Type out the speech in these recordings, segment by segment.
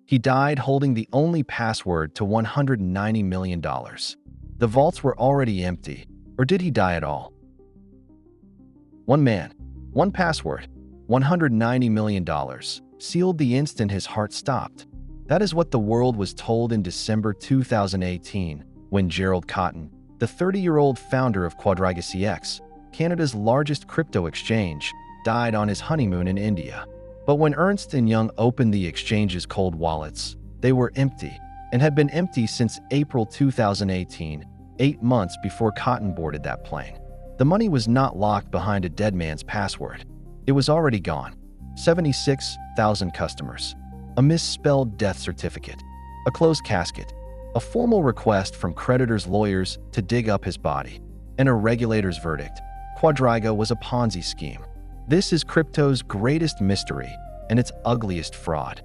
He died holding the only password to $190 million. The vaults were already empty, or did he die at all? One man, one password, $190 million, sealed the instant his heart stopped. That is what the world was told in December 2018, when Gerald Cotton, the 30-year-old founder of quadrigacx, Canada's largest crypto exchange, died on his honeymoon in India. But when Ernst & Young opened the exchange's cold wallets, they were empty, and had been empty since April 2018, 8 months before Cotton boarded that plane. The money was not locked behind a dead man's password. It was already gone. 76,000 customers. A misspelled death certificate. A closed casket. A formal request from creditors' lawyers to dig up his body. And a regulator's verdict. Quadriga was a Ponzi scheme. This is crypto's greatest mystery and its ugliest fraud.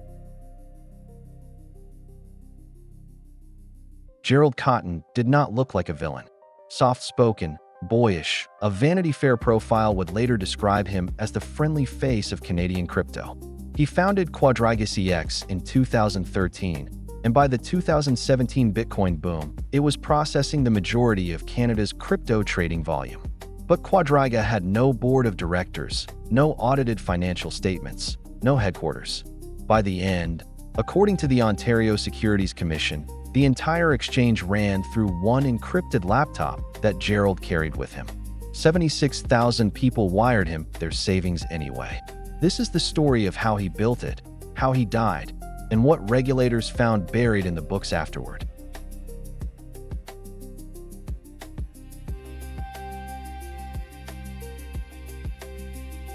Gerald Cotton did not look like a villain. Soft-spoken, boyish, a Vanity Fair profile would later describe him as the friendly face of Canadian crypto. He founded quadrigacx in 2013, and by the 2017 Bitcoin boom, it was processing the majority of Canada's crypto trading volume. But Quadriga had no board of directors, no audited financial statements, no headquarters. By the end, according to the Ontario Securities Commission, the entire exchange ran through one encrypted laptop that Gerald carried with him. 76,000 people wired him their savings anyway. This is the story of how he built it, how he died, and what regulators found buried in the books afterward.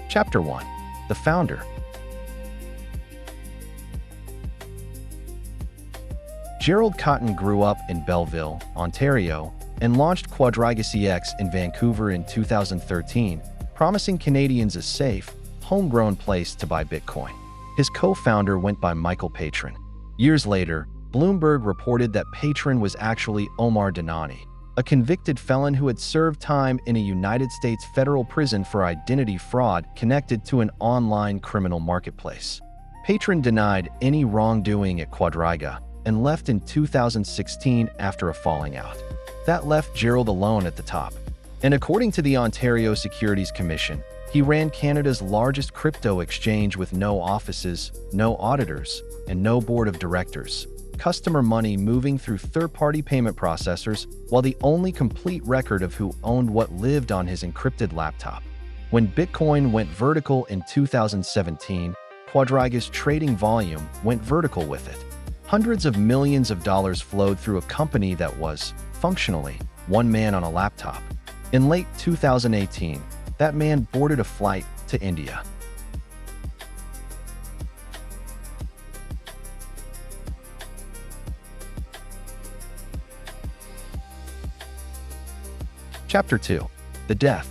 Chapter 1. The Founder. Gerald Cotton grew up in Belleville, Ontario, and launched quadrigacx in Vancouver in 2013, promising Canadians a safe, homegrown place to buy Bitcoin. His co-founder went by Michael Patron. Years later, Bloomberg reported that Patron was actually Omar Dhanani, a convicted felon who had served time in a United States federal prison for identity fraud connected to an online criminal marketplace. Patron denied any wrongdoing at Quadriga and left in 2016 after a falling out. That left Gerald alone at the top. And according to the Ontario Securities Commission, he ran Canada's largest crypto exchange with no offices, no auditors, and no board of directors. Customer money moving through third-party payment processors, while the only complete record of who owned what lived on his encrypted laptop. When Bitcoin went vertical in 2017, Quadriga's trading volume went vertical with it. Hundreds of millions of dollars flowed through a company that was, functionally, one man on a laptop. In late 2018, that man boarded a flight to India. Chapter 2. The Death.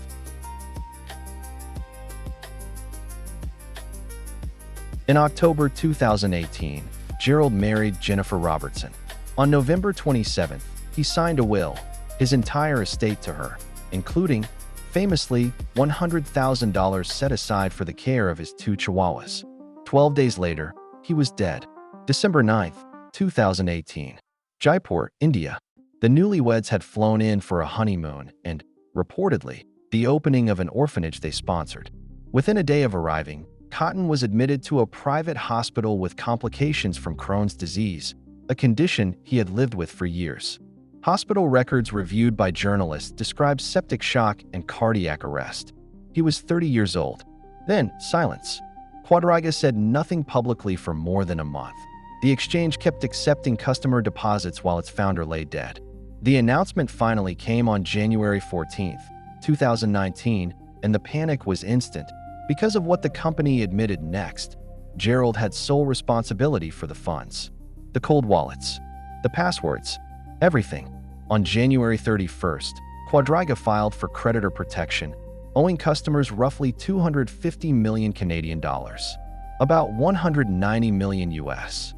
In October 2018, Gerald married Jennifer Robertson. On November 27th, he signed a will, his entire estate to her, including, famously, $100,000 set aside for the care of his 2 chihuahuas. 12 days later, he was dead. December 9th, 2018. Jaipur, India. The newlyweds had flown in for a honeymoon and, reportedly, the opening of an orphanage they sponsored. Within a day of arriving, Cotton was admitted to a private hospital with complications from Crohn's disease, a condition he had lived with for years. Hospital records reviewed by journalists described septic shock and cardiac arrest. He was 30 years old. Then, silence. Quadriga said nothing publicly for more than a month. The exchange kept accepting customer deposits while its founder lay dead. The announcement finally came on January 14th, 2019, and the panic was instant. Because of what the company admitted next, Gerald had sole responsibility for the funds. The cold wallets, the passwords, everything. On January 31st, Quadriga filed for creditor protection, owing customers roughly 250 million Canadian dollars, about 190 million US.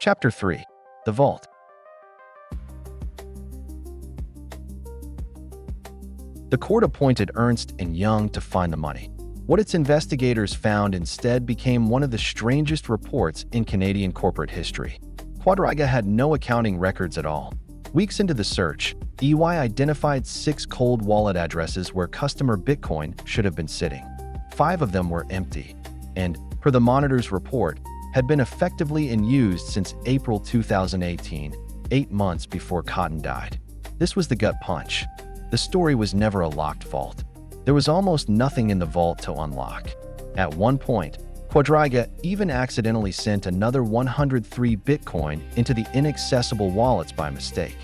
Chapter 3. The Vault. The court appointed Ernst & Young to find the money. What its investigators found instead became one of the strangest reports in Canadian corporate history. Quadriga had no accounting records at all. Weeks into the search, EY identified 6 cold wallet addresses where customer Bitcoin should have been sitting. 5 of them were empty, and, per the Monitor's report, had been effectively unused since April 2018, 8 months before Cotton died. This was the gut punch. The story was never a locked vault. There was almost nothing in the vault to unlock. At one point, Quadriga even accidentally sent another 103 Bitcoin into the inaccessible wallets by mistake.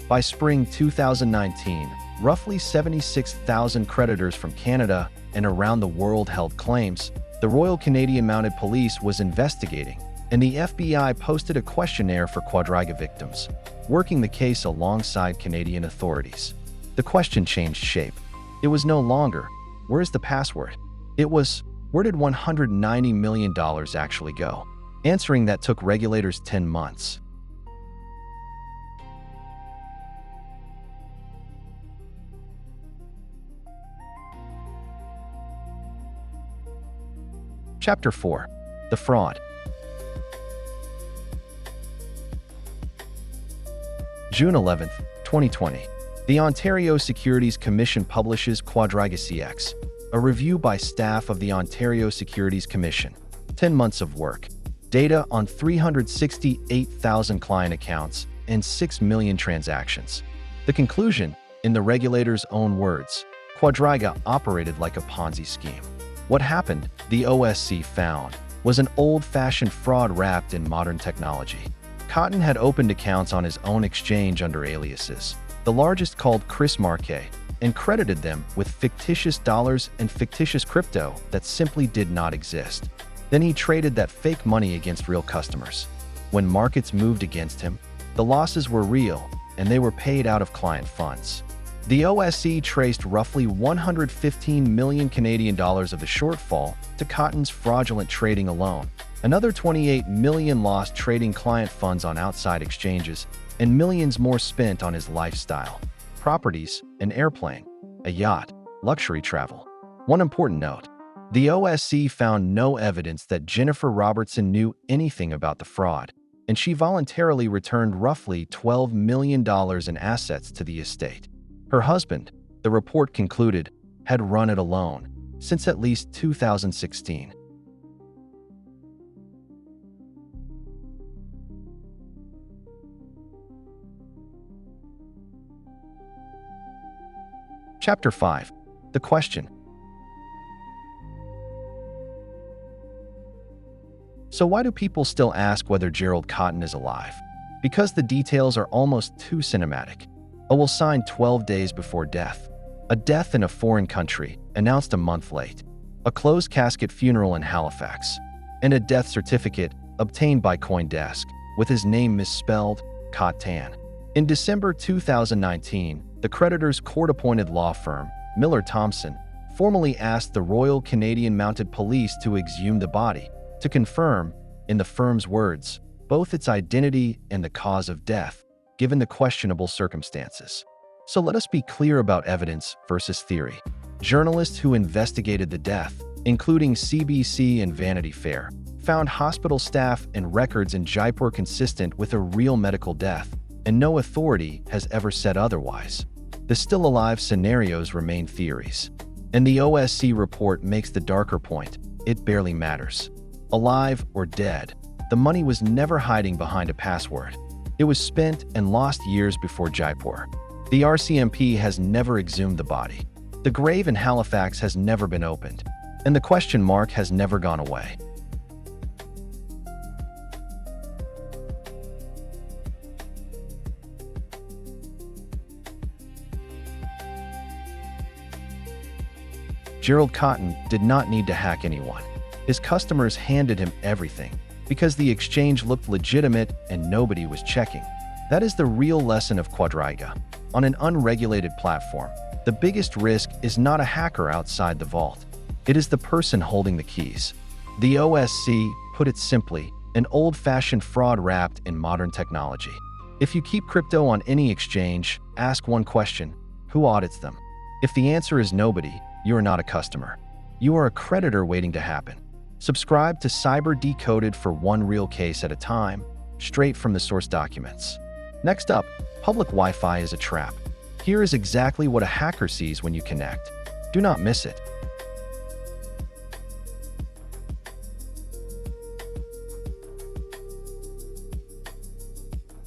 By spring 2019, roughly 76,000 creditors from Canada and around the world held claims. The Royal Canadian Mounted Police was investigating, and the FBI posted a questionnaire for Quadriga victims, working the case alongside Canadian authorities. The question changed shape. It was no longer, "Where's the password?" It was, "Where did $190 million actually go?" Answering that took regulators 10 months. Chapter 4. The Fraud. June 11, 2020. The Ontario Securities Commission publishes quadrigacx, a review by staff of the Ontario Securities Commission. 10 months of work. Data on 368,000 client accounts and 6 million transactions. The conclusion, in the regulator's own words, Quadriga operated like a Ponzi scheme. What happened, the OSC found, was an old-fashioned fraud wrapped in modern technology. Cotton had opened accounts on his own exchange under aliases, the largest called Chris Marquet, and credited them with fictitious dollars and fictitious crypto that simply did not exist. Then he traded that fake money against real customers. When markets moved against him, the losses were real, and they were paid out of client funds. The OSC traced roughly 115 million Canadian dollars of the shortfall to Cotton's fraudulent trading alone. Another 28 million lost trading client funds on outside exchanges, and millions more spent on his lifestyle, properties, an airplane, a yacht, luxury travel. One important note: the OSC found no evidence that Jennifer Robertson knew anything about the fraud, and she voluntarily returned roughly $12 million in assets to the estate. Her husband, the report concluded, had run it alone since at least 2016. Chapter 5. The Question. So why do people still ask whether Gerald Cotton is alive? Because the details are almost too cinematic. A will signed 12 days before death. A death in a foreign country, announced a month late. A closed casket funeral in Halifax. And a death certificate, obtained by CoinDesk, with his name misspelled, Cottan. In December 2019, the creditor's court-appointed law firm, Miller Thomson, formally asked the Royal Canadian Mounted Police to exhume the body, to confirm, in the firm's words, both its identity and the cause of death, given the questionable circumstances. So let us be clear about evidence versus theory. Journalists who investigated the death, including CBC and Vanity Fair, found hospital staff and records in Jaipur consistent with a real medical death, and no authority has ever said otherwise. The still alive scenarios remain theories. And the OSC report makes the darker point: it barely matters. Alive or dead, the money was never hiding behind a password. It was spent and lost years before Jaipur. The RCMP has never exhumed the body. The grave in Halifax has never been opened, and the question mark has never gone away. Gerald Cotton did not need to hack anyone. His customers handed him everything, because the exchange looked legitimate and nobody was checking. That is the real lesson of Quadriga. On an unregulated platform, the biggest risk is not a hacker outside the vault. It is the person holding the keys. The OSC put it simply, an old-fashioned fraud wrapped in modern technology. If you keep crypto on any exchange, ask one question: who audits them? If the answer is nobody, you are not a customer. You are a creditor waiting to happen. Subscribe to Cyber Decoded for one real case at a time, straight from the source documents. Next up, public Wi-Fi is a trap. Here is exactly what a hacker sees when you connect. Do not miss it.